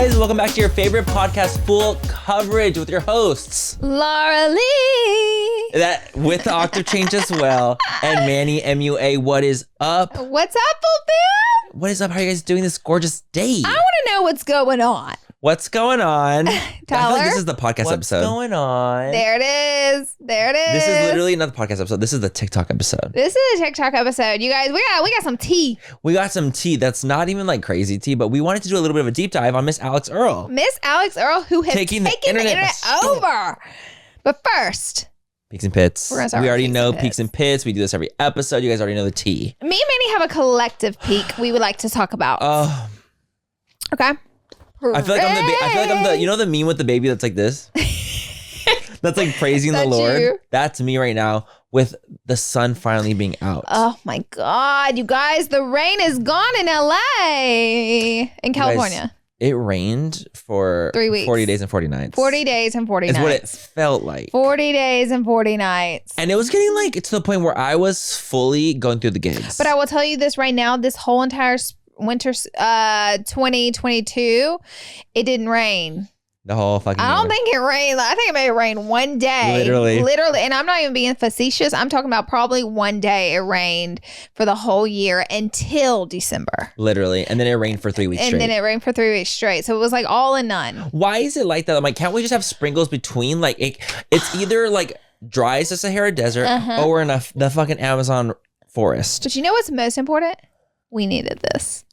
guys, welcome back to your favorite podcast, Full Coverage, with your hosts, Laura Lee. That with the octave change as well, and Manny MUA. What is up? What's up, Fulfil? What is up? How are you guys doing this gorgeous day? I want to know what's going on. What's going on? I feel Tyler? like this is the podcast episode. What's going on? There it is. There it is. This is literally not the podcast episode. This is the TikTok episode. This is a TikTok episode. You guys, we got some tea. We got some tea that's not even like crazy tea, but we wanted to do a little bit of a deep dive on Miss Alix Earle. Miss Alex Earl, who has Taking taken the the internet internet over. But first, Peaks and Pits. We're gonna start We with already Peaks know and Peaks and Pits. We do this every episode. You guys already know the tea. me and Manny have a collective peak we would like to talk about. Oh, Okay. I feel like I'm the you know the meme with the baby that's like this? That's like praising the That's Lord. you. That's me right now with the sun finally being out. Oh my God, you guys, the rain is gone in LA, in California. It rained for 3 weeks. 40 days and 40 nights. 40 days and 40 is nights. what it felt like. 40 days and 40 nights. And it was getting like to the point where I was fully going through the gigs. But I will tell you this right now, this whole entire winter 2022, it didn't rain. The whole fucking I don't year. think it rained. I think it may rain one day. Literally. And I'm not even being facetious. I'm talking about probably one day it rained for the whole year until December. Literally. And then it rained for 3 weeks And straight. then it rained for 3 weeks straight. So it was like all and none. Why is it like that? I'm like, can't we just have sprinkles between? Like, it's either like dry as the Sahara Desert or we're in the fucking Amazon forest. But you know what's most important? We needed this.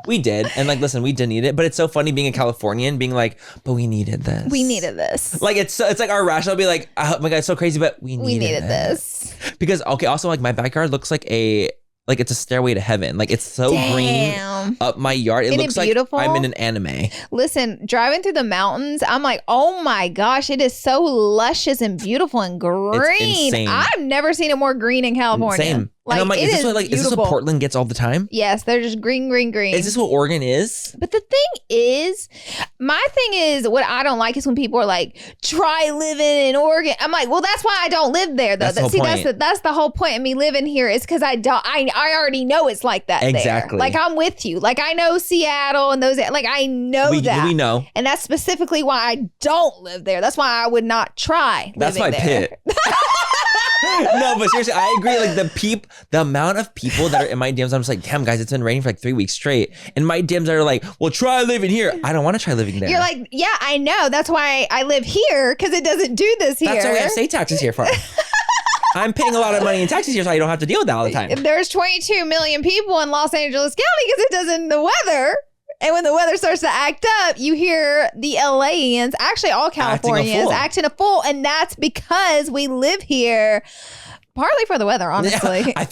We did. And like, listen, we did need it. But it's so funny being a Californian, being like, but we needed this. We needed this. Like, it's like our rational be like, oh my God, it's so crazy, but we needed this. Because, okay, also like my backyard looks like it's a stairway to heaven. Like, it's so green up my yard. It Isn't looks it beautiful? like I'm in an anime. Listen, driving through the mountains, I'm like, oh my gosh, it is so luscious and beautiful and green. insane. I've never seen it more green in California. Same. Like, and I'm like, it is this beautiful. what Portland gets all the time? Yes, they're just green, green, green. Is this what Oregon is? But the thing is, my thing is, what I don't like is when people are like, try living in Oregon. I'm like, well, that's why I don't live there, though. That's the whole point. That's the whole point of me living here is because I already know it's like that Exactly. there. Like, I'm with you. Like, I know Seattle and those, like, I know that. We know. And that's specifically why I don't live there. That's why I would not try That's living my there. pit. No, but seriously, I agree. Like the amount of people that are in my DMs, I'm just like, damn, guys, it's been raining for like 3 weeks straight. And my DMs are like, well, try living here. I don't want to try living there. You're like, yeah, I know. That's why I live here because it doesn't do this here. That's why we have state taxes here for. I'm paying a lot of money in taxes here, so I don't have to deal with that all the time. There's 22 million people in Los Angeles County because it doesn't the weather. And when the weather starts to act up, you hear the LAians, actually all Californians, acting a fool. And that's because we live here, partly for the weather, honestly. Yeah, I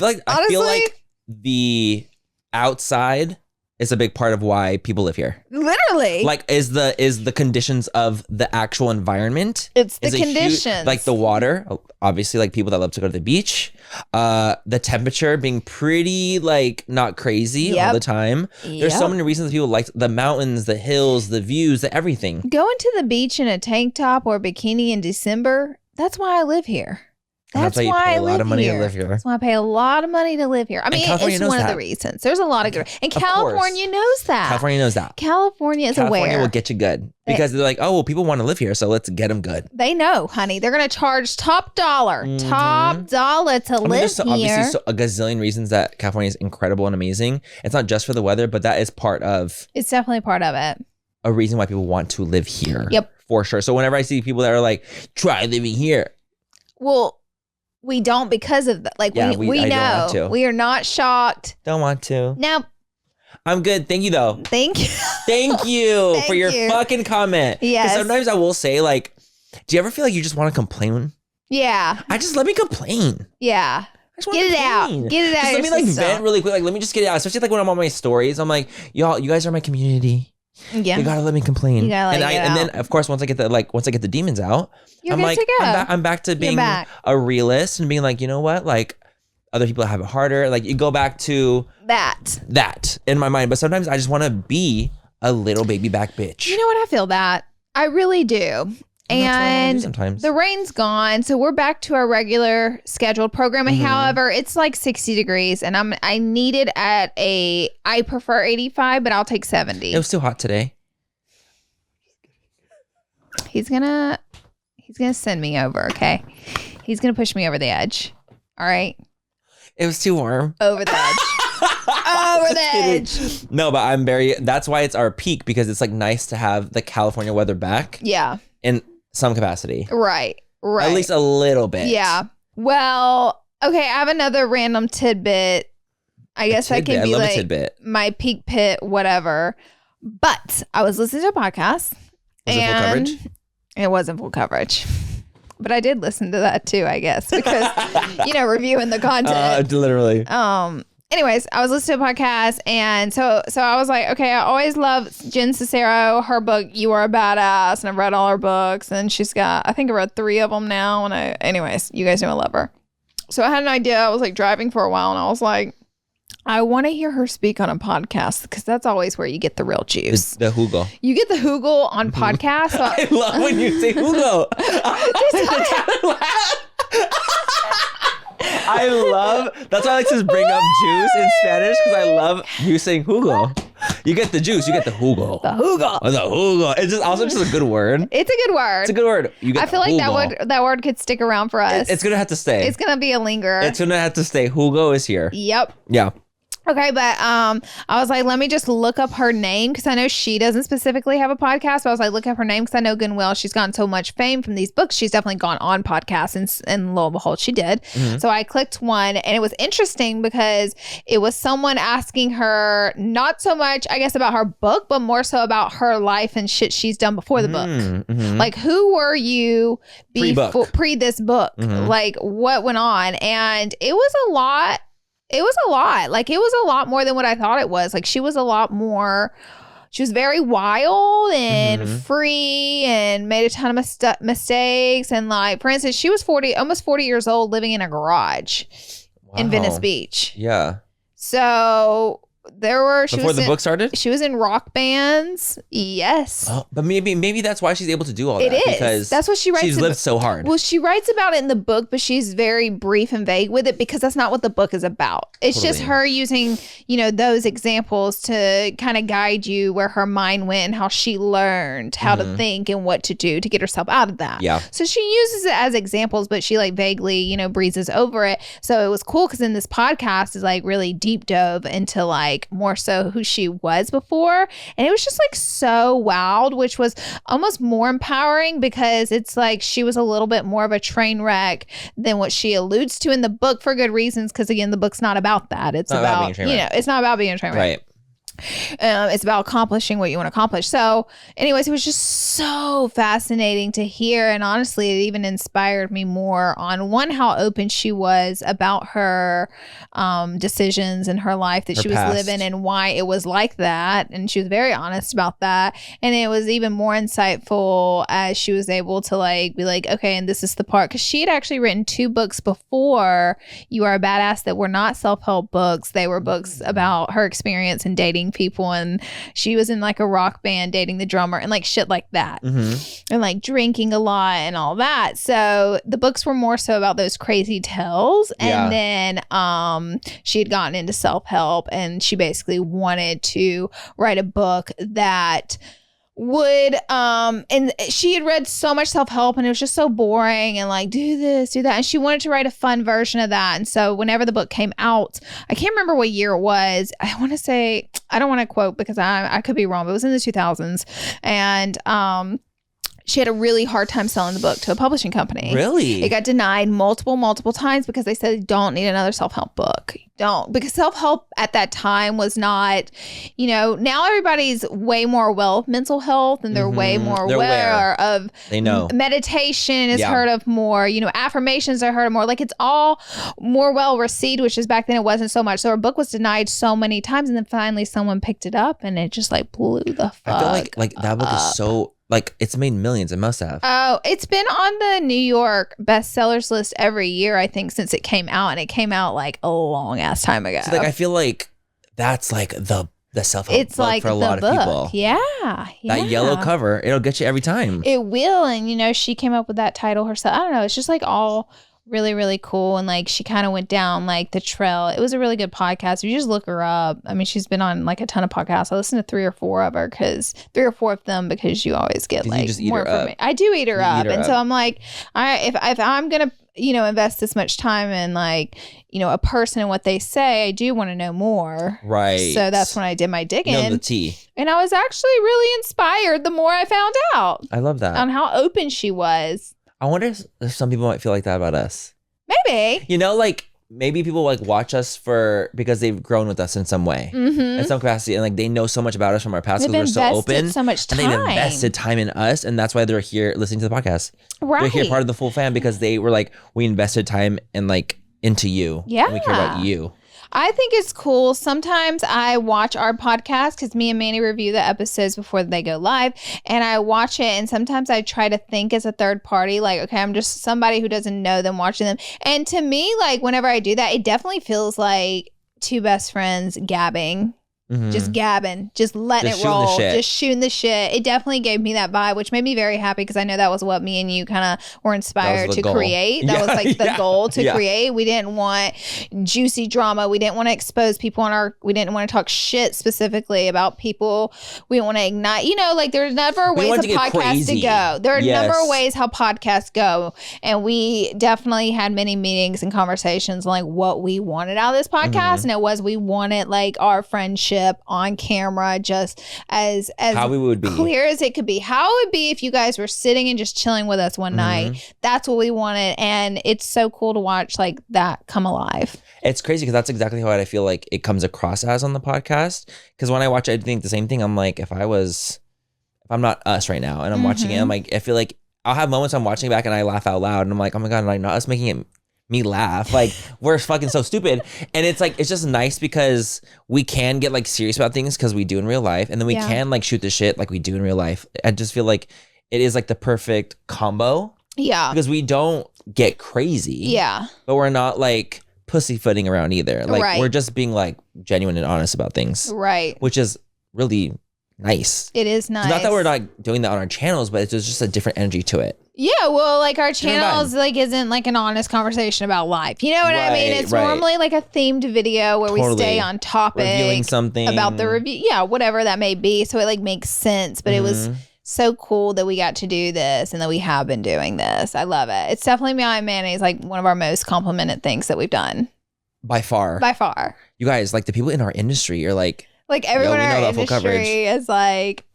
feel like the outside is a big part of why people live here. Literally. Like, is the conditions of the actual environment. It's the is a huge- conditions. like the water, obviously, like people that love to go to the beach. The temperature being pretty like not crazy all the time. There's so many reasons people like the mountains, the hills, the views, the everything. Going to the beach in a tank top or bikini in December, that's why I live here. That's why I live here. A lot of money to live here. That's why I pay a lot of money to live here. I mean, California it's knows one of that. the reasons. There's a lot of good. And Of California knows that. California knows that. California is California aware. will get you good because they're like, oh, well, people want to live here, so let's get them good. They know, honey. They're going to charge top dollar to live There's here. obviously a gazillion reasons that California is incredible and amazing. It's not just for the weather, but that is part of It's definitely part of it. a reason why people want to live here. Yep. For sure. So whenever I see people that are like, try living here. Well, we don't because of that. Like, Yeah, we I don't know. want to. We are not shocked. Don't want to. Now, I'm good. Thank you, though. thank you. Thank you Thank for your you. fucking comment. 'Cause Yes. sometimes I will say, like, do you ever feel like you just want to complain? Yeah. Let me complain. Yeah. I just wanna Get it out. complain. Get it out. Just of let me your like system. vent really quick. Like, let me just get it out. Especially like when I'm on my stories. I'm like, y'all, you guys are my community. Yeah. You gotta let me complain. You gotta let it and out. then of course once I get the demons out, You're I'm good like, to go. I'm back to being back. a realist and being like, you know what? Like, other people have it harder. Like, you go back to that in my mind. But sometimes I just want to be a little baby back bitch. You know what? I feel that. I really do. And the rain's gone, so we're back to our regular scheduled programming. However, it's like 60 degrees, and I need it at I prefer 85, but I'll take 70. It was too hot today. He's gonna send me over, okay? He's gonna push me over the edge. All right. It was too warm. Over the edge. Over the edge. No, but that's why it's our peak, because it's like nice to have the California weather back. Yeah. In some capacity. Right. At least a little bit. Yeah. Well, okay, I have another random tidbit. I guess that can be like my peak pit, whatever. But I was listening to a podcast. Was it full coverage? It wasn't full coverage. But I did listen to that too, I guess, because, reviewing the content. Literally. Anyways, I was listening to a podcast, and so I was like, okay, I always love Jen Sincero, her book, You Are a Badass, and I've read all her books, and she's got, I think I read 3 of them now, anyways, you guys know I love her. So I had an idea. I was like driving for a while, and I was like, I want to hear her speak on a podcast, because that's always where you get the real juice. The Hugo. You get the Hugo on podcasts. So I love when you say Hugo. That's why I like to bring up juice in Spanish, because I love you saying Hugo. You get the juice, you get the Hugo. The Hugo. Oh, the Hugo. It's just a good word. It's a good word. It's a good word. I feel like that word could stick around for us. It's going to have to stay. It's going to be a linger. It's going to have to stay. Hugo is here. Yep. Yeah. Okay, but I was like, let me just look up her name, because I know she doesn't specifically have a podcast, but I was like, look up her name, because I know good and well she's gotten so much fame from these books. She's definitely gone on podcasts, and lo and behold, she did. Mm-hmm. So I clicked one, and it was interesting because it was someone asking her not so much, I guess, about her book, but more so about her life and shit she's done before the book. Mm-hmm. Like, who were you pre this book? Mm-hmm. Like, what went on? And it was a lot. Like, it was a lot more than what I thought it was. Like, she was very wild and free, and made a ton of mistakes. And like, for instance, she was almost 40 years old, living in a garage in Venice Beach. Yeah. So before the book started? She was in rock bands. Yes. Oh, but maybe that's why she's able to do all that. It is. Because that's what she writes. She's lived so hard. Well, she writes about it in the book, but she's very brief and vague with it, because that's not what the book is about. It's just her using, those examples to kind of guide you where her mind went and how she learned how to think and what to do to get herself out of that. Yeah. So she uses it as examples, but she like vaguely, breezes over it. So it was cool, because in this podcast is like really deep dove into like more so who she was before, and it was just like so wild, which was almost more empowering, because it's like she was a little bit more of a train wreck than what she alludes to in the book, for good reasons, because again, the book's not about that. It's about it's not about being a train wreck. Right. It's about accomplishing what you want to accomplish. So anyways, it was just so fascinating to hear, and honestly, it even inspired me more on how open she was about her decisions in her life that she was living, and why it was like that, and she was very honest about that. And it was even more insightful as she was able to like be like, okay, and this is the part, because she had actually written 2 books before You Are a Badass that were not self-help books. They were books about her experience in dating people, and she was in like a rock band dating the drummer and like shit like that, and like drinking a lot and all that. So the books were more so about those crazy tales, and then she had gotten into self-help, and she basically wanted to write a book that would and she had read so much self-help, and it was just so boring, and like, do this, do that, and she wanted to write a fun version of that. And so whenever the book came out, I can't remember what year it was, I want to say, I don't want to quote because I could be wrong, but it was in the 2000s, and she had a really hard time selling the book to a publishing company. Really? It got denied multiple times, because they said, don't need another self-help book. Don't. Because self-help at that time was not, now everybody's way more aware of mental health, and they're way more aware of, they know, meditation is heard of more, affirmations are heard of more. Like, it's all more well received, which is back then it wasn't so much. So her book was denied so many times, and then finally someone picked it up, and it just like blew the fuck I feel like that book is so, like, it's made millions. It must have. Oh, it's been on the New York bestsellers list every year, I think, since it came out. And it came out like a long ass time ago. So, like, I feel like that's like the the self-help book for a lot of people. Yeah. That yellow cover, it'll get you every time. It will. And, you know, she came up with that title herself. I don't know. It's just like all really, really cool. And like she kind of went down like the trail. It was a really good podcast. If you just look her up, I mean, she's been on like a ton of podcasts. I listened to 3 or 4 of her because you always get like more information. I do eat her up. And so I'm like, if I'm going to, you know, invest this much time in like, you know, a person and what they say, I do want to know more. Right. So that's when I did my digging. Know the tea. And I was actually really inspired the more I found out. I love that. On how open she was. I wonder if some people might feel like that about us. Maybe. You know, like maybe people like watch us because they've grown with us in some way, in some capacity, and like they know so much about us from our past because we're so open, so much time, and they've invested time in us, and that's why they're here listening to the podcast. Right, they're here part of the full fam because they were like, we invested time and like into you. Yeah, and we care about you. I think it's cool. Sometimes I watch our podcast because me and Manny review the episodes before they go live, and I watch it, and sometimes I try to think as a third party, like, okay, I'm just somebody who doesn't know them watching them. And to me, like, whenever I do that, it definitely feels like 2 best friends gabbing. Just gabbing, just letting it roll, just shooting the shit. It definitely gave me that vibe, which made me very happy because I know that was what me and you kind of were inspired to create. That was like the goal to create. We didn't want juicy drama. We didn't want to expose people we didn't want to talk shit specifically about people. We didn't want to ignite, you know, like there's never ways a podcast to go. There are never ways how podcasts go. And we definitely had many meetings and conversations on like what we wanted out of this podcast. And it was, we wanted like our friendship on camera just as how we would be clear as it could be, how it would be if you guys were sitting and just chilling with us one night. That's what we wanted, and it's so cool to watch like that come alive. It's crazy because that's exactly how I feel like it comes across as on the podcast, because when I watch it, I think the same thing. I'm like, if I'm not us right now and I'm watching it, I'm like, I feel like I'll have moments I'm watching it back and I laugh out loud and I'm like, oh my god, like not us making it me laugh, like we're fucking so stupid. And it's like, it's just nice because we can get like serious about things because we do in real life, and then we can like shoot the shit like we do in real life. I just feel like it is like the perfect combo, because we don't get crazy, but we're not like pussyfooting around either, like we're just being like genuine and honest about things, which is really nice. It is nice. It's not that we're not doing that on our channels, but it's just a different energy to it. Yeah, well, like our channels like isn't like an honest conversation about life. You know what I mean? It's normally like a themed video where we stay on topic, reviewing something about the review, whatever that may be. So it like makes sense. But it was so cool that we got to do this and that we have been doing this. I love it. It's definitely me and Manny's like one of our most complimented things that we've done. By far. You guys, like the people in our industry are like everyone in our industry is like,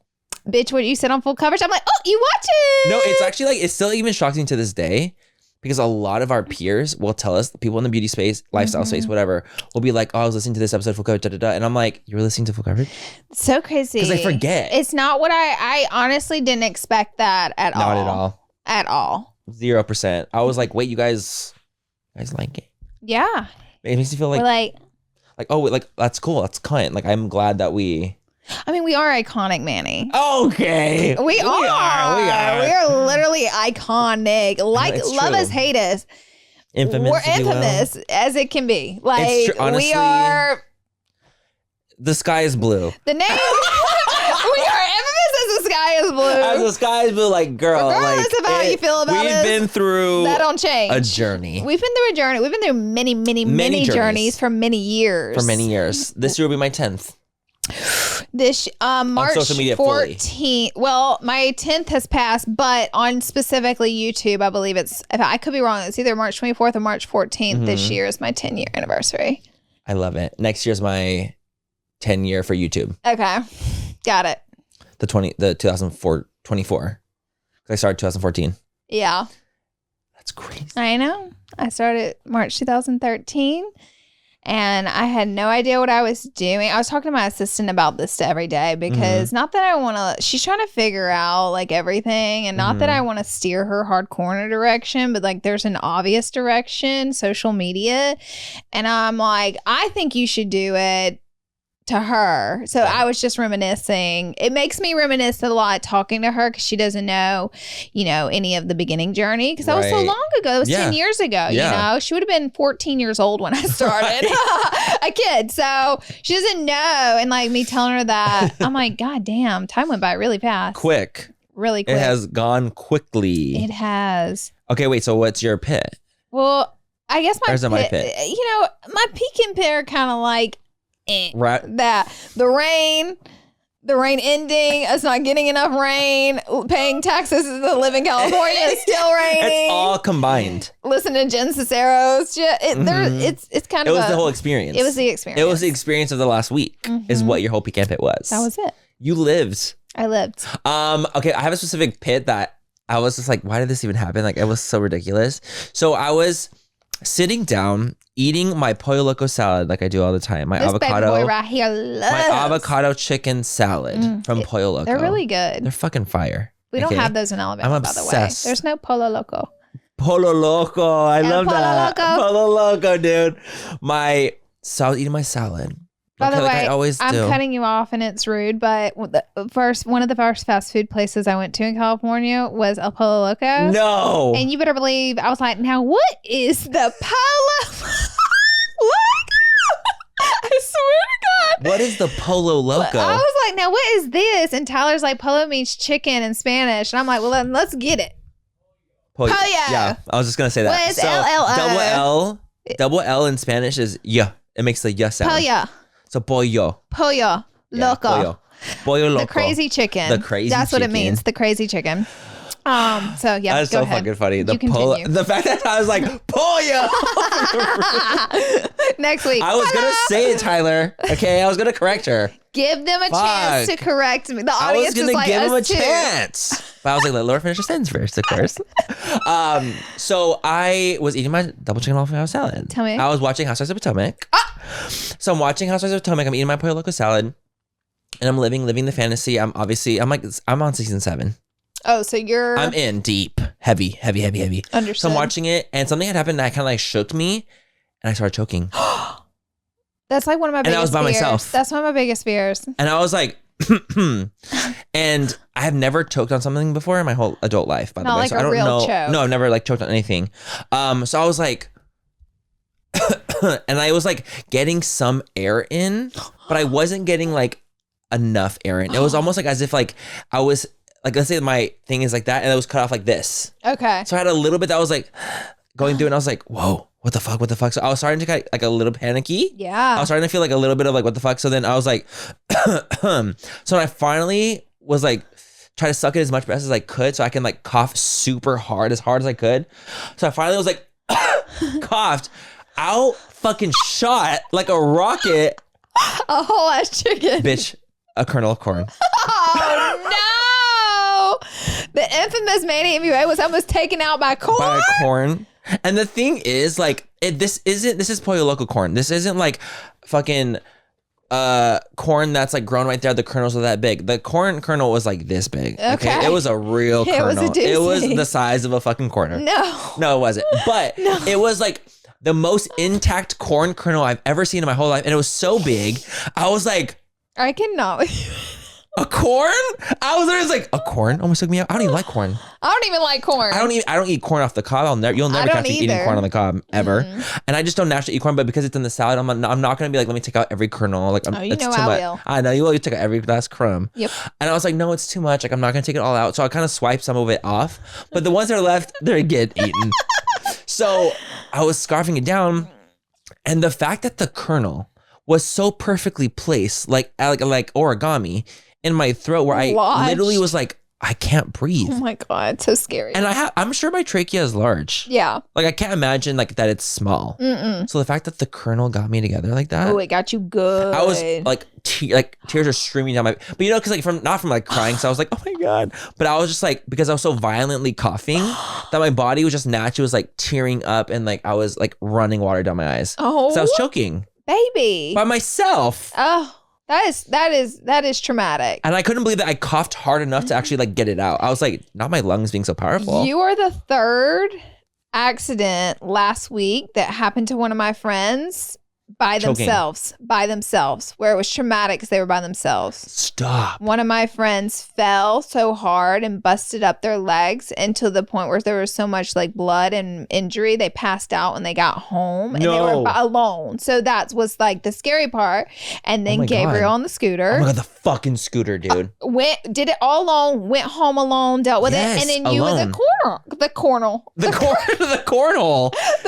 bitch, what you said on Full Coverage? I'm like, oh, you watch it. No, it's actually like, it's still even shocking to this day because a lot of our peers will tell us, people in the beauty space, lifestyle space, whatever, will be like, oh, I was listening to this episode of Full Coverage, and I'm like, you were listening to Full Coverage? So crazy. Because I forget. It's not what I honestly didn't expect that at all. Not at all. At all. 0%. I was like, wait, you guys like it? Yeah. It makes me feel like, oh, like that's cool. That's kind. Like, I'm glad that we are iconic, Manny. Okay. We are. We are literally iconic. Like, love us, hate us. Infamous. We're infamous as it can be. Like, honestly, we are. The sky is blue. The name. We are infamous as the sky is blue. As the sky is blue, like, girl. Regardless of how you feel about us. We've been through. That don't change. A journey. We've been through a journey. We've been through many journeys for many years. This year will be my 10th. This March 14th. Well, my 10th has passed, but on specifically YouTube, I believe if I could be wrong, it's either March 24th or March 14th. This year is my 10-year anniversary. I love it. Next year's my 10 year for YouTube. Okay, got it. The 2024. I started 2014. Yeah, that's crazy. I know. I started March 2013. And I had no idea what I was doing. I was talking to my assistant about this every day because not that I want to, she's trying to figure out like everything, and not that I want to steer her hardcore in a direction, but like there's an obvious direction, social media. And I'm like, I think you should do it to her. So I was just reminiscing. It makes me reminisce a lot talking to her because she doesn't know, any of the beginning journey. Because that was so long ago. That was 10 years ago, She would have been 14 years old when I started. A kid. So she doesn't know. And like me telling her that, I'm like, God damn, time went by really fast. Quick. Really quick. It has gone quickly. It has. Okay, wait. So what's your pit? Well, I guess my pit. My peak and pit are kind of like, right. That the rain ending, us not getting enough rain, paying taxes to live in California, it's still raining. It's all combined. Listen to Jen Cicero's shit. It's kind of the whole experience. It was the experience. It was the experience of the last week is what your whole peak and pit was. That was it. You lived. I lived. Okay, I have a specific pit that I was just like, why did this even happen? Like, it was so ridiculous. So I was sitting down, eating my pollo loco salad like I do all the time. My avocado, baby boy right here loves my avocado chicken salad from Pollo Loco. They're really good. They're fucking fire. We don't have those in Alabama, by the way. There's no Pollo Loco. Pollo Loco, I love that. Pollo Loco, dude. So I was eating my salad. By the way, I always I'm cutting you off and it's rude, but one of the first fast food places I went to in California was El Pollo Loco. No. And you better believe, I was like, now what is the Pollo Loco? I swear to God. What is the Pollo Loco? I was like, now what is this? And Tyler's like, Pollo means chicken in Spanish. And I'm like, well, then let's get it. Pollo. Yeah, I was just going to say that. What is L-L-O? Double L in Spanish is yeah. It makes the yeah sound. Pollo. So pollo. Pollo Loco. Pollo Loco. The crazy chicken. That's what it means. The crazy chicken. So yeah, that's so fucking funny. The fact that I was like pollo. Next week. I was gonna say it, Tyler. Okay, I was gonna correct her. Give them a chance to correct me. The audience I was gonna give them a too. chance. But I was like, let Laura finish her sentence first, of course. So I was eating my double chicken Alfredo salad. Tell me. I was watching Housewives of Potomac. So I'm watching Housewives of Potomac. I'm eating my pollo loco salad, and I'm living the fantasy. I'm on season 7. Oh, so I'm in deep, heavy. Understood. So I'm watching it, and something had happened that kind of like shook me, and I started choking. That's like one of my biggest fears. And I was by myself. That's one of my biggest fears. And I was like, and I have never choked on something before in my whole adult life, by the way. Not like so I don't real know. choke. No, I've never like choked on anything. So I was like, and I was like getting some air in, but I wasn't getting like enough air in. It was almost like as if like I was like, let's say my thing is like that, and it was cut off like this. Okay. So I had a little bit that was like going through, and I was like, whoa. What the fuck? So I was starting to get like a little panicky. Yeah. I was starting to feel like a little bit of like, what the fuck? So then I was like, so I finally was like, try to suck it as much breath as I could so I can like cough super hard as I could. So I finally was like, coughed out, fucking shot like a rocket. A whole ass chicken. Bitch, a kernel of corn. Oh no. The infamous Manny MUA was almost taken out by corn. By a corn. And the thing is, like, this is pollo loco corn. This isn't like fucking corn that's like grown right there. The kernels are that big. The corn kernel was like this big. Okay. It was a real kernel. It was the size of a fucking quarter. No, it wasn't. But it was like the most intact corn kernel I've ever seen in my whole life. And it was so big. I was like, I cannot. A corn? I was literally like, a corn almost took me out. I don't even like corn. I don't even like corn. I don't eat corn off the cob. You'll never catch me eating corn on the cob ever. Mm-hmm. And I just don't naturally eat corn, but because it's in the salad, I'm not gonna be like, let me take out every kernel. Like, you know I will. I know you will. You take out every last crumb. Yep. And I was like, no, it's too much. Like, I'm not gonna take it all out. So I kind of swiped some of it off, but the ones that are left, they're getting eaten. So I was scarfing it down, and the fact that the kernel was so perfectly placed, like origami, in my throat, where I literally was like, I can't breathe. Oh my God, so scary. And I'm sure my trachea is large. Yeah. Like, I can't imagine like that it's small. Mm-mm. So the fact that the kernel got me together like that. Oh, it got you good. I was like, tears are streaming down my, but you know, cause like not from like crying. So I was like, oh my God. But I was just like, because I was so violently coughing that my body was just naturally was like tearing up, and like I was like running water down my eyes. Oh. So I was choking. Baby. By myself. Oh. That is traumatic. And I couldn't believe that I coughed hard enough to actually like get it out. I was like, not my lungs being so powerful. You are the third accident last week that happened to one of my friends by choking. themselves, where it was traumatic because they were by themselves. Stop. One of my friends fell so hard and busted up their legs, and to the point where there was so much like blood and injury, they passed out when they got home, and they were alone. So that was like the scary part. And then Gabriel on the scooter. Oh my God, the fucking scooter, dude. Did it all alone, went home alone, dealt with it, and then you and the cornhole.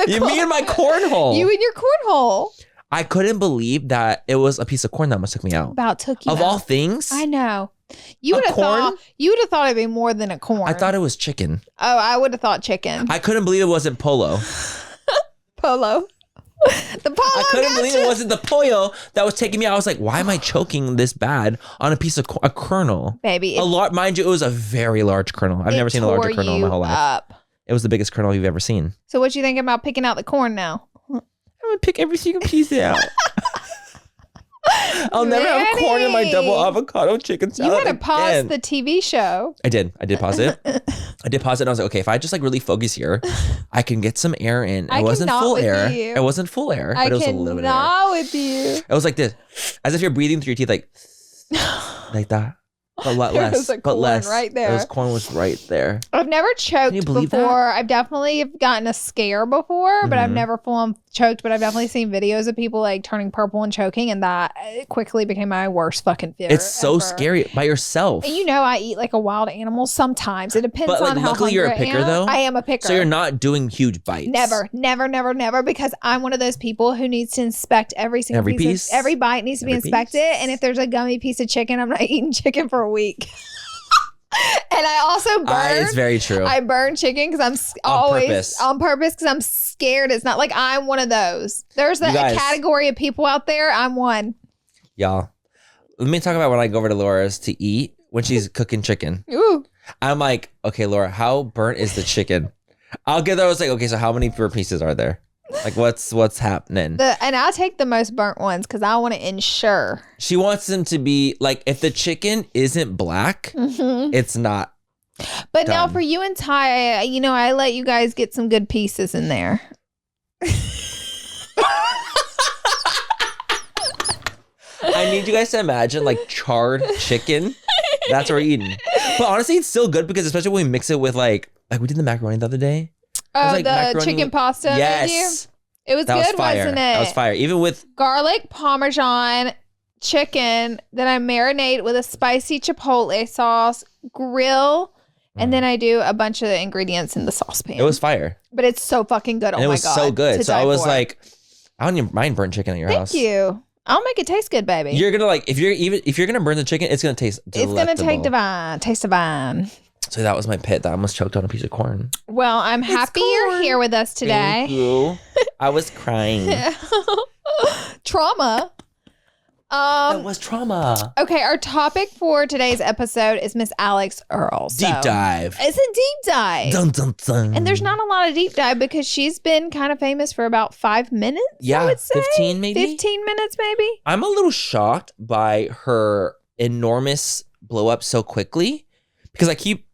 Me and my cornhole. You and your cornhole. I couldn't believe that it was a piece of corn that almost took me out. Took you out. Of all things. I know. You would have thought it'd be more than a corn. I thought it was chicken. Oh, I would have thought chicken. I couldn't believe it wasn't polo. Polo. The polo. I couldn't believe it wasn't the pollo that was taking me out. I was like, why am I choking this bad on a piece of a kernel? Baby. Mind you, it was a very large kernel. I've never seen a larger kernel in my whole life. It was the biggest kernel you've ever seen. So what you think about picking out the corn now? I'm gonna pick every single piece out. I'll never have corn in my double avocado chicken salad. You had to pause the TV show. I did pause it. And I was like, okay, if I just like really focus here, I can get some air in. It wasn't full air. It wasn't full air, but it was a little bit of air. With you. It was like this, as if you're breathing through your teeth, like that. But less. Right there. Corn was right there. I've never choked before. That? I've definitely gotten a scare before, but I've never full on choked. But I've definitely seen videos of people like turning purple and choking, and that quickly became my worst fucking fear. It's so scary by yourself. And you know, I eat like a wild animal sometimes. It depends on how luckily you're a picker though. I am a picker. So you're not doing huge bites. Never, because I'm one of those people who needs to inspect every single piece. Every bite needs to be inspected. And if there's a gummy piece of chicken, I'm not eating chicken for a week. And I also burn. It's very true. I burn chicken because I'm on purpose because I'm scared. It's not like I'm one of those. There's a category of people out there. I'm one. Y'all, let me talk about when I go over to Laura's to eat when she's cooking chicken. Ooh. I'm like, okay, Laura, how burnt is the chicken? I'll get there. I was like, okay, so how many pieces are there? Like, what's happening? And I take the most burnt ones because I want to ensure. She wants them to be like, if the chicken isn't black, it's not. But done. Now for you and Ty, I let you guys get some good pieces in there. I need you guys to imagine like charred chicken. That's what we're eating. But honestly, it's still good because especially when we mix it with like we did the macaroni the other day. Oh, like the chicken pasta. Yes. It was good, wasn't it? That was fire. Even with garlic Parmesan chicken that I marinate with a spicy chipotle sauce, grill, and then I do a bunch of the ingredients in the saucepan. It was fire. But it's so fucking good. And oh my God. It was so good. So I was like, I don't even mind burnt chicken at your house. Thank you. I'll make it taste good, baby. You're gonna like if you're gonna burn the chicken, it's gonna taste delectable. It's gonna taste divine. So that was my pit that I almost choked on a piece of corn. Well, I'm happy you're here with us today. Thank you. I was crying. Trauma. That was trauma. Okay, our topic for today's episode is Miss Alix Earle. Deep dive. It's a deep dive. Dun, dun, dun. And there's not a lot of deep dive because she's been kind of famous for about 5 minutes. Yeah, I would say. 15 maybe. 15 minutes maybe. I'm a little shocked by her enormous blow up so quickly because I keep,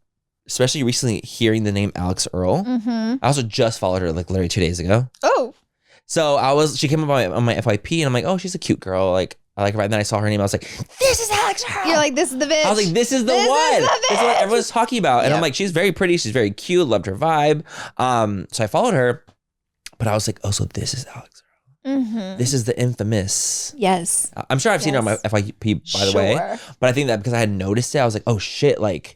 especially recently, hearing the name Alix Earle. I also just followed her like literally 2 days ago. Oh. So she came up on my FYP and I'm like, oh, she's a cute girl. Like, I like her. And then I saw her name. I was like, this is Alix Earle. You're like, this is the bitch. I was like, this is the one. This is what everyone's talking about. And I'm like, she's very pretty. She's very cute. Loved her vibe. So I followed her. But I was like, oh, so this is Alix Earle. This is the infamous. Yes. I'm sure I've seen her on my FYP, by the way. But I think that because I had noticed it, I was like, oh, shit. Like,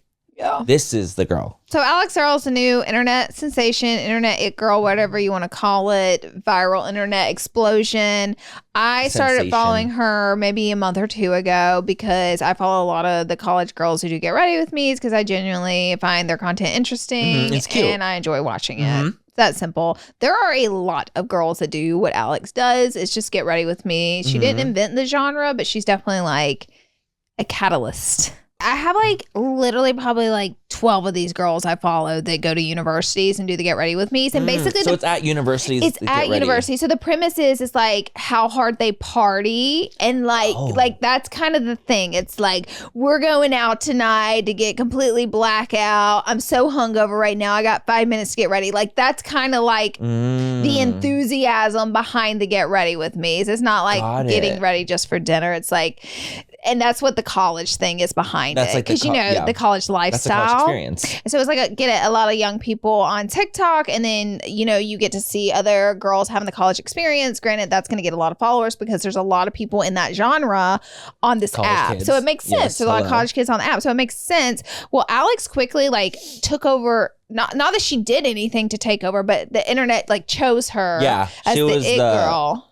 this is the girl. So Alix Earle's a new internet sensation, internet it girl, whatever you want to call it, viral internet explosion. I started following her maybe a month or two ago because I follow a lot of the college girls who do Get Ready With Me because I genuinely find their content interesting it's cute. And I enjoy watching it. It's that simple. There are a lot of girls that do what Alix does. It's just Get Ready With Me. She didn't invent the genre, but she's definitely like a catalyst. I have like literally probably like 12 of these girls I follow that go to universities and do the Get Ready With Me's. And basically so it's at universities. It's at university. So the premise is like how hard they party. And like that's kind of the thing. It's like, we're going out tonight to get completely blackout. I'm so hungover right now. I got 5 minutes to get ready. Like that's kind of like the enthusiasm behind the Get Ready With Me's. It's not like getting ready just for dinner. It's like, and that's what the college thing is behind it. Because, the college lifestyle. That's a college experience. And so it's like a lot of young people on TikTok. And then, you get to see other girls having the college experience. Granted, that's going to get a lot of followers because there's a lot of people in that genre on this app. Kids. So it makes sense. There's a lot of college kids on the app. So it makes sense. Well, Alix quickly took over. Not that she did anything to take over, but the internet chose her as the it girl.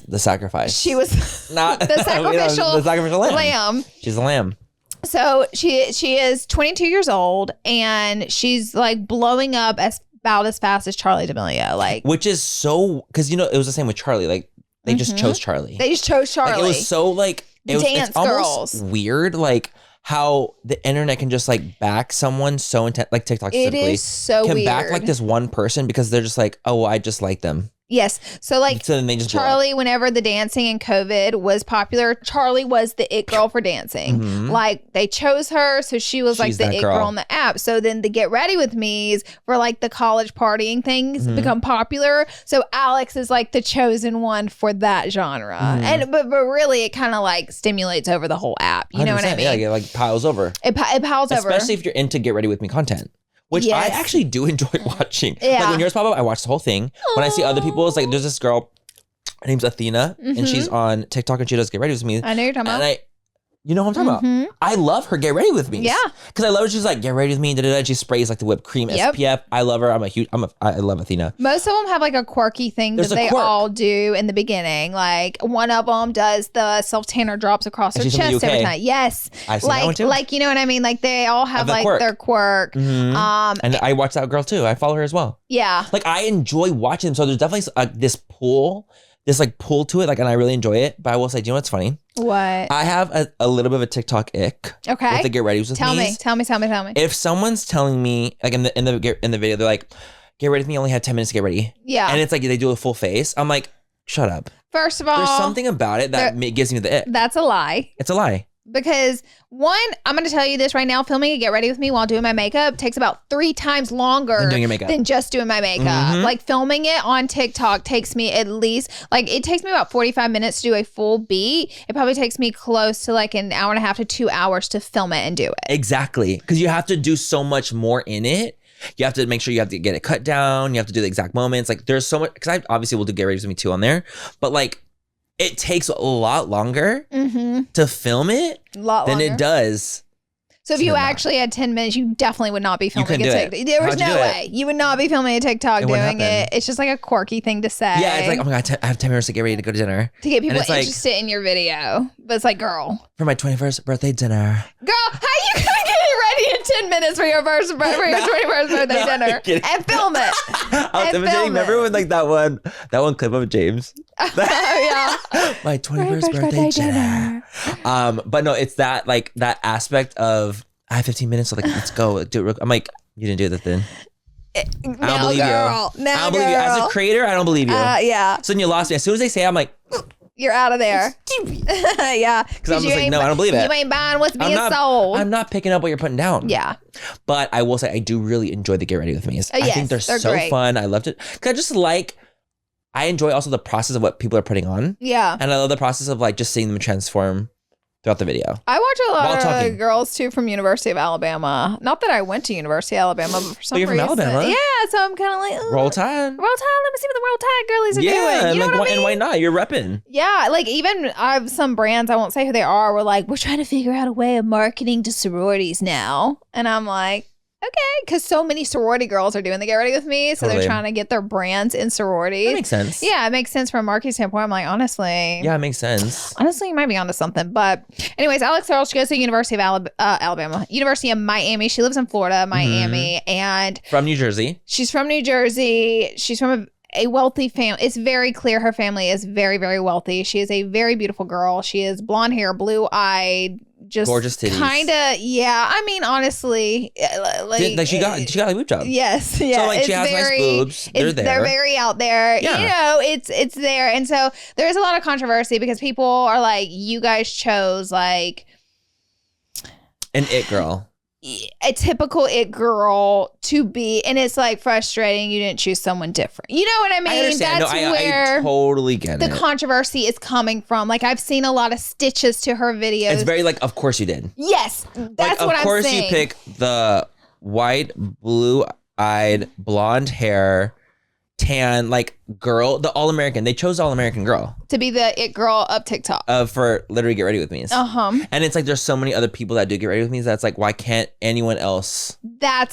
The sacrifice. She was not the sacrificial lamb. She's a lamb. So she is 22 years old and she's blowing up about as fast as Charli D'Amelio. Which is so, because it was the same with Charli. They just chose Charli. They just chose Charli. It was so it's almost weird how the internet can just back someone so intense, like TikTok specifically. It is so can weird. Back this one person because they're just oh, I just like them. Yes. So then they just Charli, whenever the dancing and COVID was popular, Charli was the it girl for dancing. Mm-hmm. They chose her. So she was the it girl on the app. So then the Get Ready With Me's for the college partying things become popular. So Alix is the chosen one for that genre. And but really it kind of stimulates over the whole app. You know what I mean? Yeah, it piles over. It piles over. Especially if you're into Get Ready With Me content. Which I actually do enjoy watching. Yeah. When yours pop up, I watch the whole thing. Aww. When I see other people's, there's this girl, her name's Athena, and she's on TikTok and she does Get Ready With Me. I know you're talking about. And you know what I'm talking about. I love her Get Ready With Me. Yeah. Because I love her. She's Get Ready With Me, and she sprays the whipped cream, SPF. I love her. I love Athena. Most of them have a quirky thing that they all do in the beginning. One of them does the self-tanner drops across her chest every night. Yes. I see that one too. You know what I mean? They all have their quirk. Mm-hmm. And I watch that girl too. I follow her as well. Yeah. I enjoy watching them. So there's definitely this pull to it, and I really enjoy it. But I will say, do you know what's funny? What? I have a little bit of a TikTok ick. Okay. With the Get Ready With Me. Tell me. If someone's telling me, in the video, they're Get Ready With Me, only had 10 minutes to get ready. Yeah. And it's they do a full face. I'm shut up. First of all, there's something about it that gives me the ick. That's a lie. It's a lie. Because one, I'm going to tell you this right now, filming a Get Ready With Me while doing my makeup takes about 3 times longer than just doing my makeup. Mm-hmm. Filming it on TikTok takes me at least, it takes me about 45 minutes to do a full beat. It probably takes me close to an hour and a half to 2 hours to film it and do it. Exactly. Because you have to do so much more in it. You have to make sure you have to get it cut down. You have to do the exact moments. There's so much, because I obviously will do Get Ready With Me too on there. But it takes a lot longer to film it than it does. So if you actually had 10 minutes, you definitely would not be filming a TikTok. There was no way. You would not be filming a TikTok doing it. It's just a quirky thing to say. Yeah, it's oh my God, I have 10 minutes to get ready to go to dinner. To get people interested in your video. But it's girl. For my 21st birthday dinner. Girl, how you going to get ready in 10 minutes for your 21st birthday dinner? And film it. I was imitating, remember when that one clip of James? Yeah. My 21st birthday dinner. But no, it's that that aspect of I have 15 minutes, so let's go do it. I'm you didn't do that then. I don't believe you. I don't believe you. As a creator, I don't believe you. Yeah. So then you lost me. As soon as they say, I'm you're out of there. Yeah. Because I'm just no, I don't believe it. You ain't buying what's being sold. I'm not picking up what you're putting down. Yeah. But I will say, I do really enjoy the Get Ready With Me. I think they're so great. Fun. I loved it. Because I just I enjoy also the process of what people are putting on. Yeah. And I love the process of just seeing them transform throughout the video. I watch a lot of girls too from University of Alabama. Not that I went to University of Alabama, but for some reason. You're from Alabama? Yeah, so I'm kind of Roll Tide. Roll Tide. Let me see what the Roll Tide girlies are doing. You know what I mean? And why not? You're repping. Yeah, even I have some brands, I won't say who they are, were we're trying to figure out a way of marketing to sororities now. And I'm okay, because so many sorority girls are doing the Get Ready With Me, so they're trying to get their brands in sororities. That makes sense. Yeah, it makes sense from a marketing standpoint. I'm honestly. Yeah, it makes sense. Honestly, you might be onto something. But anyways, Alix Earle, she goes to the University of Alabama, University of Miami. She lives in Florida, Miami, and from New Jersey. She's from New Jersey. She's from a wealthy family. It's very clear her family is very, very wealthy. She is a very beautiful girl. She is blonde hair, blue eyed, just gorgeous titties. Kind of, yeah. I mean, honestly, like she got a boob job. Yes, yeah. So like she has nice boobs. They're there. They're very out there. Yeah. You know, it's there, and so there's a lot of controversy because people are like, you guys chose like an it girl. A typical it girl to be, and it's like frustrating. You didn't choose someone different. You know what I mean? I understand. That's where I totally get the controversy is coming from. Like I've seen a lot of stitches to her videos. It's very like, of course you did. Yes, that's like, what I'm saying. Of course you pick the white, blue-eyed, blonde hair, tan, like girl, the all-American. They chose all-American girl to be the it girl of TikTok. For literally Get Ready With Me. And it's like there's so many other people that do Get Ready With Me that's like, why can't anyone else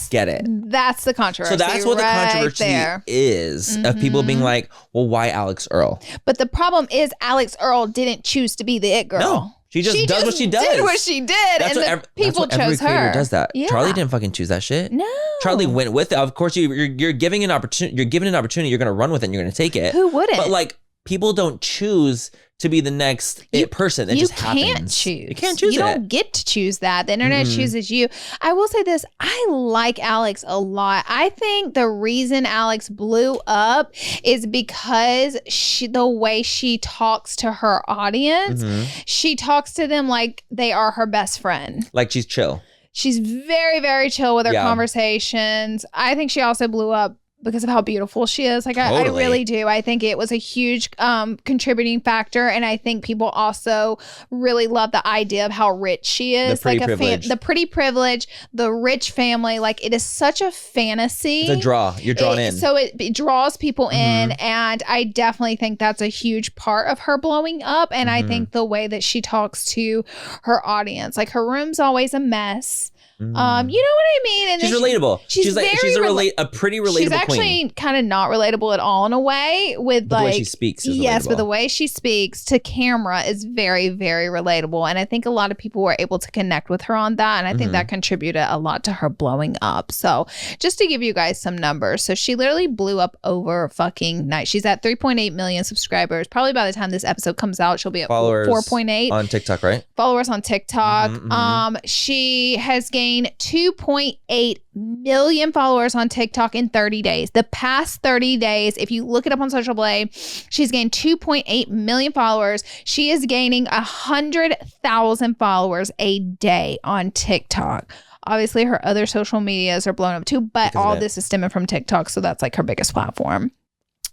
get it? That's the controversy. So that's what the controversy is of people being like, well, why Alix Earle? But the problem is Alix Earle didn't choose to be the it girl. No. She just does what she does. Did what she did, and people chose her. Creator does that. Yeah. Charlie didn't fucking choose that shit. No, Charlie went with it. Of course, you're giving an opportunity. You're given an opportunity. You're gonna run with it. and You're gonna take it. Who wouldn't? But like, people don't choose to be the next person. It just happens. You can't choose. You can't choose. You don't get to choose that. The internet chooses you. I will say this. I like Alix a lot. I think the reason Alix blew up is because the way she talks to her audience, she talks to them like they are her best friend. Like she's chill. She's very, very chill with her conversations. I think she also blew up because of how beautiful she is. Like I really do. I think it was a huge contributing factor, and I think people also really love the idea of how rich she is. The pretty privilege, the rich family. Like it is such a fantasy. It's a draw. You're drawn in. So it draws people in, and I definitely think that's a huge part of her blowing up. And I think the way that she talks to her audience, like her room's always a mess. You know what I mean? And she's relatable. She's a pretty relatable She's actually kind of not relatable at all in a way with the way she speaks. Yes, but the way she speaks to camera is very, very relatable. And I think a lot of people were able to connect with her on that. And I think that contributed a lot to her blowing up. So just to give you guys some numbers. So she literally blew up over fucking night. She's at 3.8 million subscribers. Probably by the time this episode comes out, she'll be at 4.8. On TikTok, right? Followers on TikTok. She has gained 2.8 million followers on TikTok in 30 days. The past 30 days, if you look it up on Social Blade, she's gained 2.8 million followers. She is gaining 100,000 followers a day on TikTok. Obviously, her other social medias are blown up too, but all this is stemming from TikTok, so that's like her biggest platform.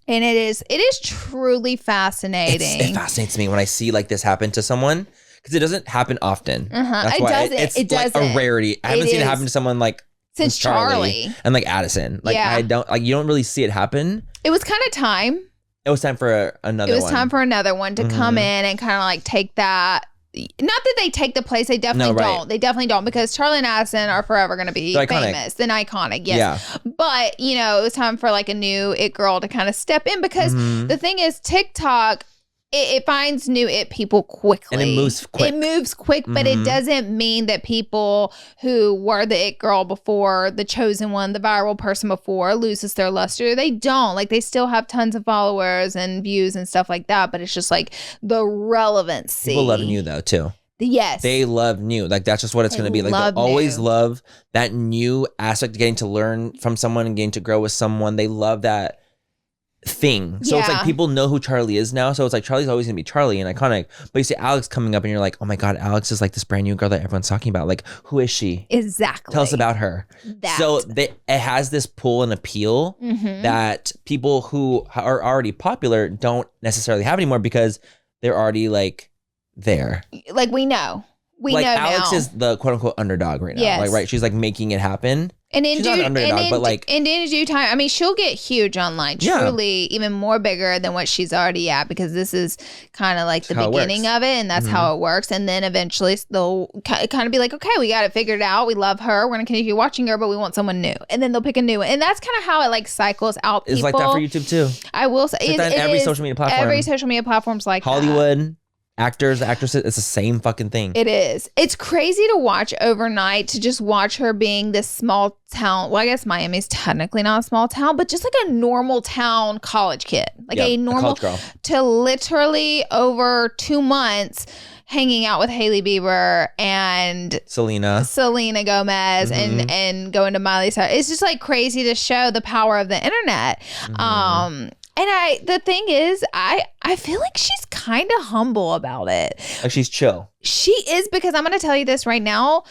And it is truly fascinating. It fascinates me when I see like this happen to someone. Because it doesn't happen often. That's why it's like a rarity. I haven't seen it happen to someone like since Charlie and like Addison. Like I don't like, you don't really see it happen. It was kind of time. It was time for another one. It was time for another one to come in and kind of like take that. Not that they take the place. They definitely don't. They definitely don't, because Charlie and Addison are forever going to be famous and iconic. Yes. Yeah. But, you know, it was time for like a new it girl to kind of step in, because the thing is, TikTok, it finds new it people quickly. And it moves quick. It moves quick, but it doesn't mean that people who were the it girl before, the chosen one, the viral person before, loses their luster. They don't. Like, they still have tons of followers and views and stuff like that, but it's just like the relevancy. People love new though too. Yes. They love new. Like, that's just what it's going to be. Like, they always love that new aspect of getting to learn from someone and getting to grow with someone. They love that thing. So it's like people know who Charlie is now. So it's like Charlie's always gonna be Charlie and iconic. But you see Alix coming up and you're like, oh my God, Alix is like this brand new girl that everyone's talking about. Like, who is she? Exactly. Tell us about her. So it has this pull and appeal that people who are already popular don't necessarily have anymore, because they're already like there. Like, we know. We know Alix now. is the quote unquote underdog right now. Yes. Like, right. She's like making it happen. And in she's not an underdog, but like in due time, I mean, she'll get huge online, truly even more bigger than what she's already at, because this is kind of like the beginning of it, and that's how it works. And then eventually they'll kind of be like, okay, we got it figured out. We love her. We're gonna continue watching her, but we want someone new. And then they'll pick a new one, and that's kind of how it like cycles out. It's like that for YouTube too. I will say, it's like that on every social media platform. Every social media platform's like Hollywood. Actors, actresses, it's the same fucking thing. It is. It's crazy to watch overnight, to just watch her being this small town. Well, I guess Miami's technically not a small town, but just like a normal town college kid. Like a normal, college girl. To literally over 2 months hanging out with Hailey Bieber and Selena Gomez and going to Miley's house. It's just like crazy to show the power of the internet. And the thing is, I feel like she's kind of humble about it. Like she's chill. She is, because I'm going to tell you this right now.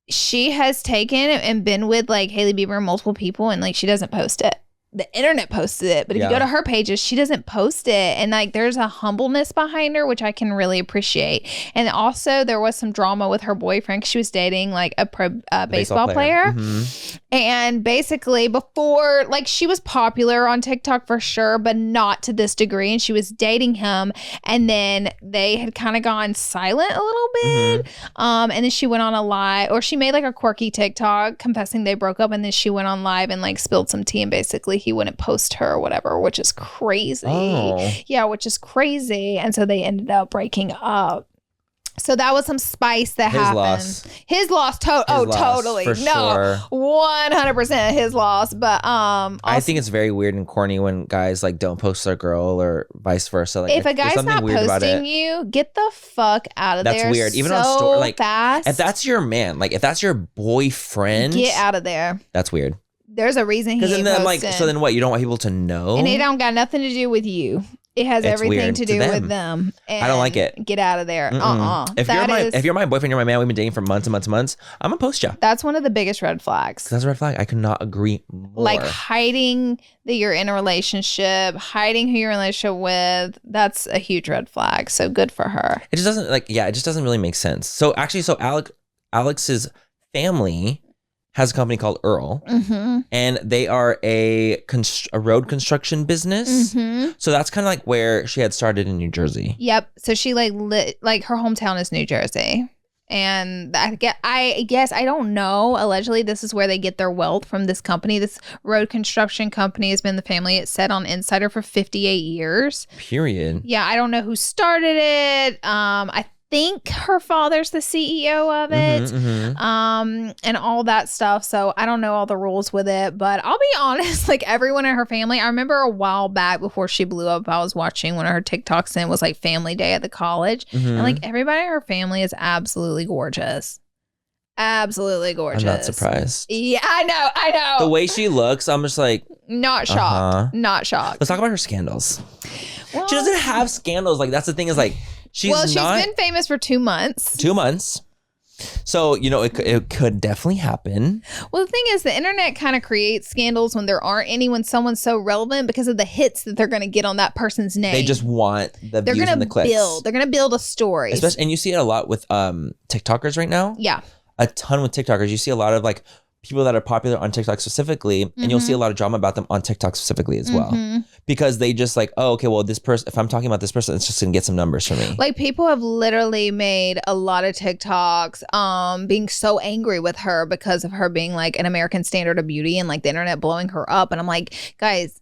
She has taken and been with like Hailey Bieber and multiple people, and like she doesn't post it. The internet posted it, but if you go to her pages, she doesn't post it. And like there's a humbleness behind her, which I can really appreciate. And also there was some drama with her boyfriend, 'cause she was dating like a pro baseball player. And basically before, like she was popular on TikTok for sure, but not to this degree. And she was dating him, and then they had kind of gone silent a little bit. And then she went on a live, or she made like a quirky TikTok confessing they broke up, and then she went on live and like spilled some tea, and basically he wouldn't post her or whatever, which is crazy. Yeah, which is crazy. And so they ended up breaking up. So that was some spice that happened. His loss. Totally. No, sure. 100% his loss. But I think it's very weird and corny when guys like don't post their girl or vice versa. Like if a guy's not posting you, get the fuck out of there. That's weird. Even on story, like fast. If that's your man, like if that's your boyfriend, get out of there. That's weird. There's a reason he ain't then like so then what? You don't want people to know, and it don't got nothing to do with you. It has everything to do with them. And I don't like it. Get out of there. If you're my boyfriend, you're my man, we've been dating for months and months and months, I'm gonna post you. That's one of the biggest red flags. That's a red flag. I could not agree more. Like hiding that you're in a relationship, hiding who you're in a relationship with, that's a huge red flag. So good for her. It just doesn't it just doesn't really make sense. So actually, Alex's family has a company called Earle, and they are a road construction business. So that's kind of like where she had started in New Jersey. Yep. So she like her hometown is New Jersey. And I guess, I don't know. Allegedly, this is where they get their wealth from, this company. This road construction company has been in the family. It's said on Insider for 58 years. Period. Yeah, I don't know who started it. I think her father's the CEO of it, and all that stuff. So I don't know all the rules with it, but I'll be honest, like everyone in her family, I remember a while back before she blew up, I was watching one of her TikToks, and it was like family day at the college, and like everybody in her family is absolutely gorgeous. Absolutely gorgeous. I'm not surprised. Yeah, I know. The way she looks, I'm just like not shocked. Not shocked. Let's talk about her scandals. Well, she doesn't have scandals. Like that's the thing, is like she's been famous for 2 months. 2 months. So, it could definitely happen. Well, the thing is, the internet kind of creates scandals when there aren't any, when someone's so relevant because of the hits that they're going to get on that person's name. They just want the views and the clicks. They're going to build a story. Especially, and you see it a lot with TikTokers right now. Yeah. A ton with TikTokers. You see a lot of like people that are popular on TikTok specifically, and you'll see a lot of drama about them on TikTok specifically as well. Because they just like, oh, okay, well, this person, if I'm talking about this person, it's just gonna get some numbers for me. Like people have literally made a lot of TikToks being so angry with her because of her being like an American standard of beauty, and like the internet blowing her up. And I'm like, guys,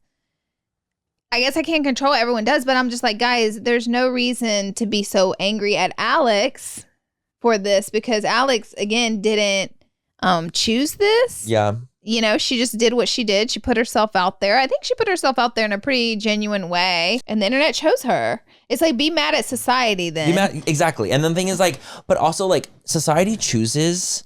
I guess I can't control what everyone does, but I'm just like, guys, there's no reason to be so angry at Alex for this, because Alex, again, didn't choose this. Yeah. She just did what she did. She put herself out there. I think she put herself out there in a pretty genuine way, and the internet chose her. It's like, be mad at society then. Be mad, exactly. And then the thing is like, but also like society chooses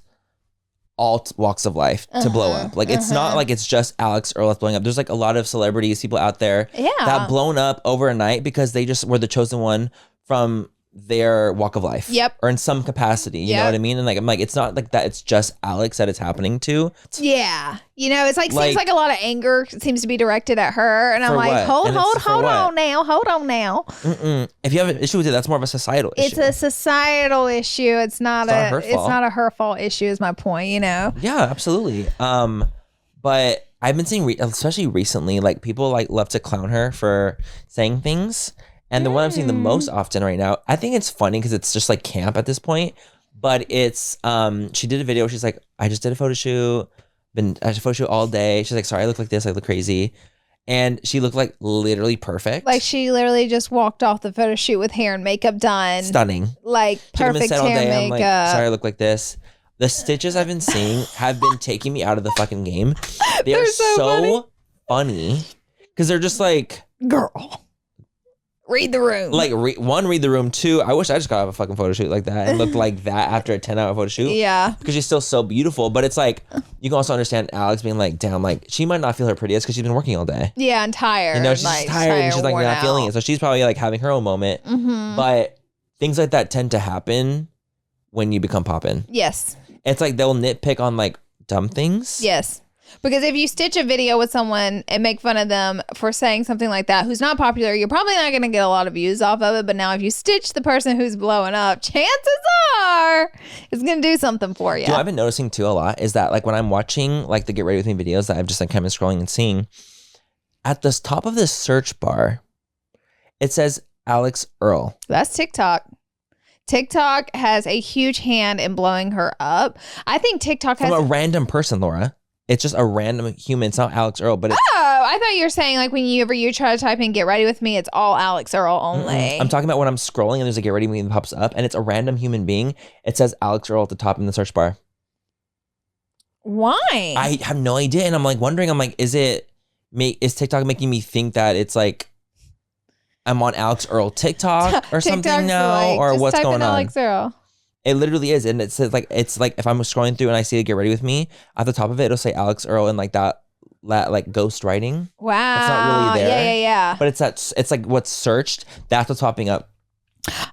all walks of life to blow up. Like it's not like it's just Alex Earle that's blowing up. There's like a lot of celebrities, people out there that blown up overnight because they just were the chosen one from their walk of life. Yep. Or in some capacity. You know what I mean? And like I'm like, it's not like that, it's just Alex that it's happening to. Yeah. It's like seems like a lot of anger seems to be directed at her. And I'm like, hold on now. If you have an issue with it, that's more of a societal issue. It's a societal issue. It's not a her fault issue is my point, Yeah, absolutely. But I've been seeing, especially recently, like people like love to clown her for saying things. And the one I'm seeing the most often right now, I think it's funny because it's just like camp at this point, but it's, she did a video where she's like, I just did a photo shoot, I did a photo shoot all day. She's like, sorry, I look like this, I look crazy. And she looked like literally perfect. Like she literally just walked off the photo shoot with hair and makeup done. Stunning. Like perfect hair and makeup. I'm like, sorry, I look like this. The stitches I've been seeing have been taking me out of the fucking game. They're so funny because they're just like, girl. Read the room. Like, read the room. 2, I wish I just got off a fucking photo shoot like that and looked like that after a 10-hour photo shoot. Yeah. Because she's still so beautiful. But it's like, you can also understand Alex being like, damn, like, she might not feel her prettiest because she's been working all day. Yeah, and tired. You know, she's like, tired and she's like not feeling it. So she's probably like having her own moment. Mm-hmm. But things like that tend to happen when you become poppin'. Yes. It's like they'll nitpick on like dumb things. Yes. Because if you stitch a video with someone and make fun of them for saying something like that who's not popular, you're probably not going to get a lot of views off of it. But now if you stitch the person who's blowing up, chances are it's going to do something for you. What I've been noticing too a lot is that like when I'm watching like the Get Ready With Me videos that I've just like kind of scrolling and seeing, at the top of this search bar, it says Alex Earle. That's TikTok. TikTok has a huge hand in blowing her up. I think TikTok has... From a random person, Laura. It's just a random human. It's not Alex Earle, but it's... Oh, I thought you were saying like when you try to type in Get Ready With Me, it's all Alex Earl only. Mm-mm. I'm talking about when I'm scrolling and there's a Get Ready With Me that pops up and it's a random human being. It says Alex Earle at the top in the search bar. Why? I have no idea. And I'm like wondering, I'm like, is TikTok making me think that it's like I'm on Alex Earle TikTok or something now? Like, or what's going on? Alex Earl. It literally is. And it says like, it's like if I'm scrolling through and I see a Get Ready With Me, at the top of it, it'll say Alex Earle and like that like ghost writing. Wow. It's not really there. Yeah. But it's like what's searched. That's what's popping up.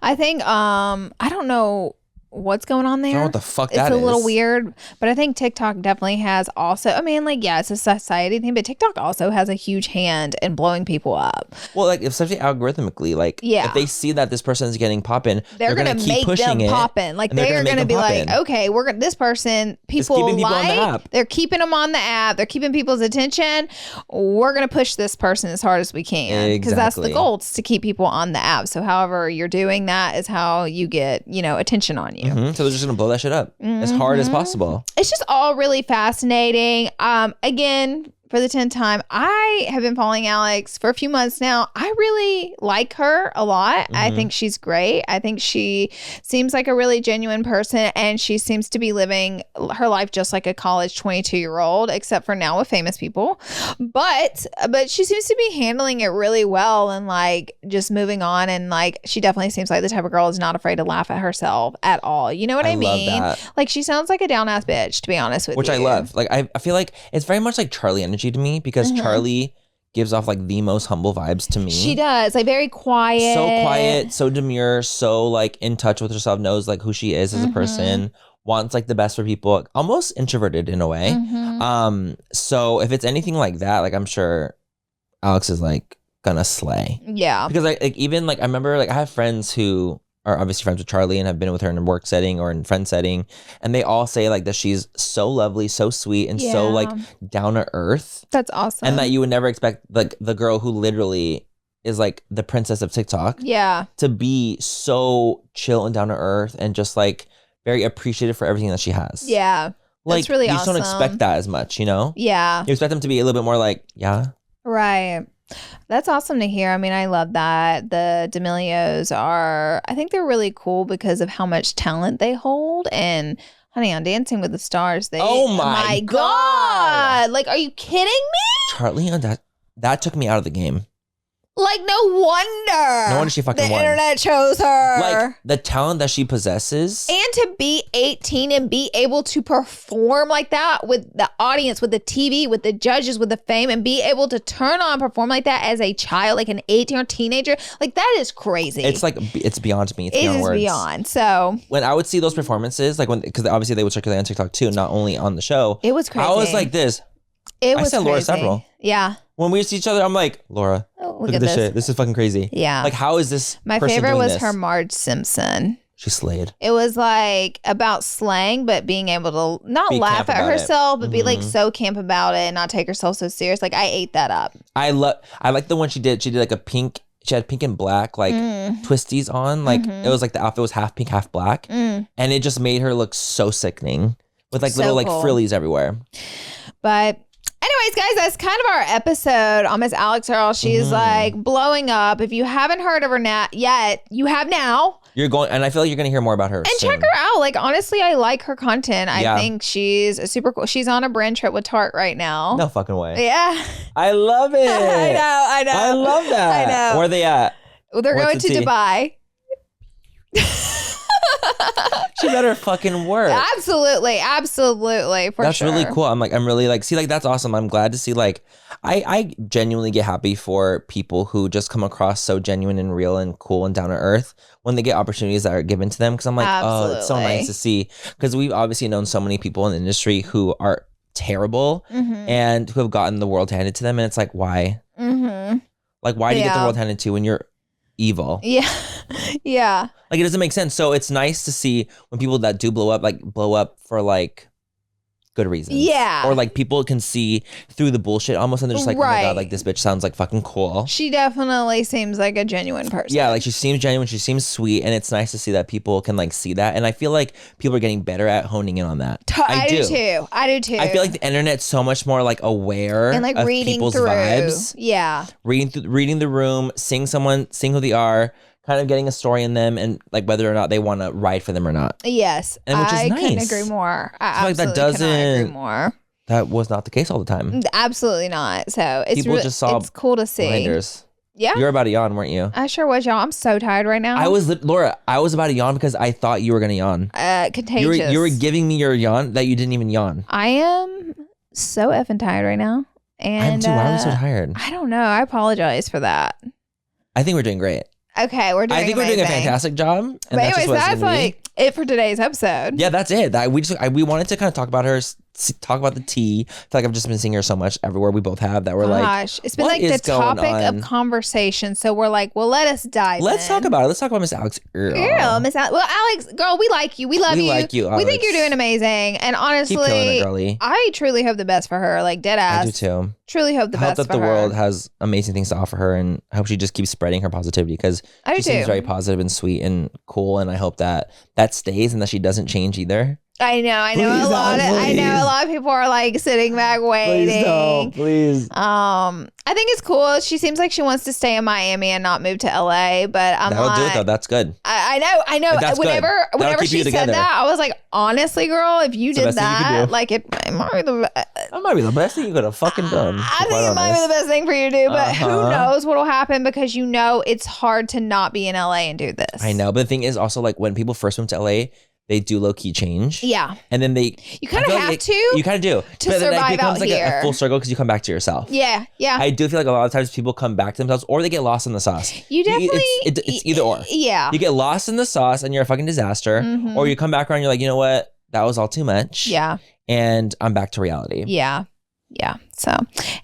I think, I don't know what's going on there. I don't know what the fuck that is. It's a little weird, but I think TikTok definitely has also, I mean, like, yeah, it's a society thing, but TikTok also has a huge hand in blowing people up. Well, like, especially algorithmically, like, if they see that this person is getting poppin', they're going to keep make pushing them poppin'. Like, they're going to be like, okay, this person, people like, they're keeping them on the app, they're keeping people's attention. We're going to push this person as hard as we can. Because that's the goal, is to keep people on the app. So however you're doing that is how you get, attention on you. Mm-hmm. So they're just gonna blow that shit up as hard as possible. It's just all really fascinating. Again, for the 10th time, I have been following Alex for a few months now. I really like her a lot. I think she's great. I think she seems like a really genuine person, and she seems to be living her life just like a college 22-year-old, except for now with famous people. But she seems to be handling it really well and like just moving on. And like she definitely seems like the type of girl who's not afraid to laugh at herself at all. You know what I mean? Love that. Like she sounds like a down ass bitch, to be honest with you. Which I love. Like I feel like it's very much like Charlie energy to me, because Charlie gives off like the most humble vibes to me. She does, like very quiet, so demure, so like in touch with herself, knows like who she is as a person, wants like the best for people, almost introverted in a way. So if it's anything like that, like I'm sure Alex is like gonna slay. Yeah, because like even like I remember like I have friends who are obviously friends with Charlie and have been with her in a work setting or in friend setting, and they all say like that she's so lovely, so sweet, and so like down to earth. That's awesome. And that you would never expect like the girl who literally is like the princess of TikTok to be so chill and down to earth and just like very appreciative for everything that she has. Yeah. Like that's really you awesome. Just don't expect that as much, Yeah. You expect them to be a little bit more like, Right. That's awesome to hear. I mean, I love that. The D'Amelios I think they're really cool because of how much talent they hold. And honey, on Dancing with the Stars, oh my God. Like, are you kidding me? Charlie, that took me out of the game. Like, no wonder she fucking won. The internet chose her. Like, the talent that she possesses. And to be 18 and be able to perform like that with the audience, with the TV, with the judges, with the fame, and be able to turn on, perform like that as a child, like an 18-year-old teenager, like that is crazy. It's like, it's beyond me. It's beyond words. It is beyond. So when I would see those performances, like because obviously they would circulate on TikTok too, not only on the show. It was crazy. I was like this. It was I said crazy. Laura several. Yeah. When we see each other, I'm like, Laura, look at this shit. This is fucking crazy. Yeah. Like, how is this My person favorite doing was this? her Marge Simpson. She slayed. It was like about slang, but being able to not laugh at herself, but be like so camp about it and not take herself so serious. Like, I ate that up. I like the one she did. She did like a pink. She had pink and black like twisties on. Like it was like the outfit was half pink, half black, and it just made her look so sickening with like little like frillies everywhere. But anyways, guys, that's kind of our episode on Miss Alex Earle. She's like blowing up. If you haven't heard of her yet, you have now. You're going, and I feel like you're going to hear more about her soon. Check her out. Like, honestly, I like her content. I think she's super cool. She's on a brand trip with Tarte right now. No fucking way. Yeah. I love it. I know. I love that. I know. Where are they at? They're going to Dubai. She better fucking work. Absolutely. That's sure. really cool. I'm really like, see, like, that's awesome. I'm glad to see, like, I genuinely get happy for people who just come across so genuine and real and cool and down to earth when they get opportunities that are given to them. Because I'm like, oh, it's so nice to see. Because we've obviously known so many people in the industry who are terrible and who have gotten the world handed to them. And it's like, why? Like, why do you get the world handed to when you're evil? Yeah. Like, it doesn't make sense. So it's nice to see when people that do blow up for like good reasons. Yeah. Or like people can see through the bullshit almost, and they're just like, oh my God, like, this bitch sounds like fucking cool. She definitely seems like a genuine person. Yeah, like, she seems genuine, she seems sweet, and it's nice to see that people can like see that. And I feel like people are getting better at honing in on that. I do too. I feel like the internet's so much more like aware and like of reading people's through vibes. Yeah. Reading the room, seeing who they are, kind of getting a story in them, and like whether or not they want to ride for them or not. Yes. And which is I nice. couldn't agree more. I feel like that doesn't agree more. That was not the case all the time. Absolutely not. So it's people just saw it's cool to see. Blinders. Yeah. You were about to yawn, weren't you? I sure was, y'all. I'm so tired right now. Laura, I was about to yawn because I thought you were going to yawn. Contagious. You were giving me your yawn that you didn't even yawn. I am so effing tired right now. And I am too. Why are we so tired? I don't know. I apologize for that. I think we're doing great. Okay, we're doing we're doing a fantastic job. But anyways, that's like it for today's episode. Yeah, that's it. We wanted to kind of talk about her, talk about the tea. I feel like I've just been seeing her so much everywhere. We both have that. We're Gosh, it's been like the topic of conversation. So we're like, well, let us dive in. Let's talk about it. Let's talk about Miss Alex Earle. Well, Alex, girl, we like you. We love you. We like you, Alex. We think you're doing amazing. And honestly, keep killing it, girly. I truly hope the best for her. Like, dead ass. I do too. Truly hope the best for her. I hope that the world has amazing things to offer her, and I hope she just keeps spreading her positivity, because she seems very positive and sweet and cool, and I hope that stays and that she doesn't change either. I know a lot of people are like sitting back waiting. Please. I think it's cool. She seems like she wants to stay in Miami and not move to LA, but that'll do it though. That's good. I know. Whenever she said that, I was like, honestly, girl, if you did that, like it might be the best thing you could have fucking done. I think it might be the best thing for you to do, but who knows what'll happen, because it's hard to not be in LA and do this. I know, but the thing is also, like, when people first move to LA, they do low key change. Yeah. And then you kind of have to. You kind of do. To survive out here. It becomes like a full circle, because you come back to yourself. Yeah. Yeah. I do feel like a lot of times people come back to themselves, or they get lost in the sauce. You definitely. It's either or. Yeah. You get lost in the sauce and you're a fucking disaster. Mm-hmm. Or you come back around and you're like, you know what? That was all too much. Yeah. And I'm back to reality. Yeah. Yeah. So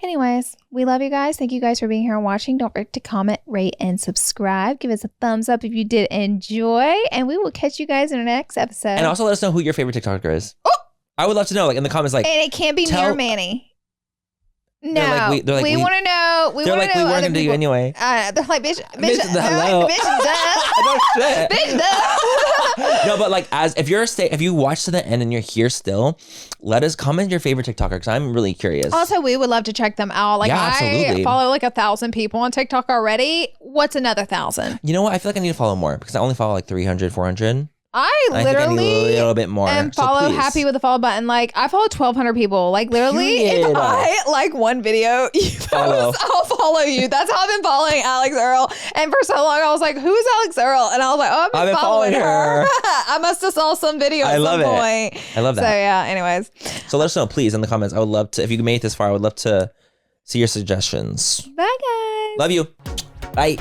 anyways, we love you guys. Thank you guys for being here and watching. Don't forget to comment, rate, and subscribe. Give us a thumbs up if you did enjoy. And we will catch you guys in the next episode. And also let us know who your favorite TikToker is. Oh! I would love to know, like, in the comments, like. And it can't be me or Manny. No, they're like, we want to know. We weren't going to do you anyway. They're like, bitch, hello. bitch, duh. No, but like, if you watch to the end and you're here still, let us comment your favorite TikToker, because I'm really curious. Also, we would love to check them out. Like, yeah, absolutely. I follow like 1,000 people on TikTok already. What's another 1,000? You know what? I feel like I need to follow more, because I only follow like 300, 400. I literally think I need a little bit more. And follow happy with the follow button. Like, I follow 1,200 people. Like, literally, if I like one video you post, I'll follow you. That's how I've been following Alex Earle. And for so long, I was like, who's Alex Earle? And I was like, oh, I've been following her. I must have saw some video at some point. I love that. So yeah, anyways. So let us know, please, in the comments. I would love to, if you made it this far, I would love to see your suggestions. Bye, guys. Love you. Bye.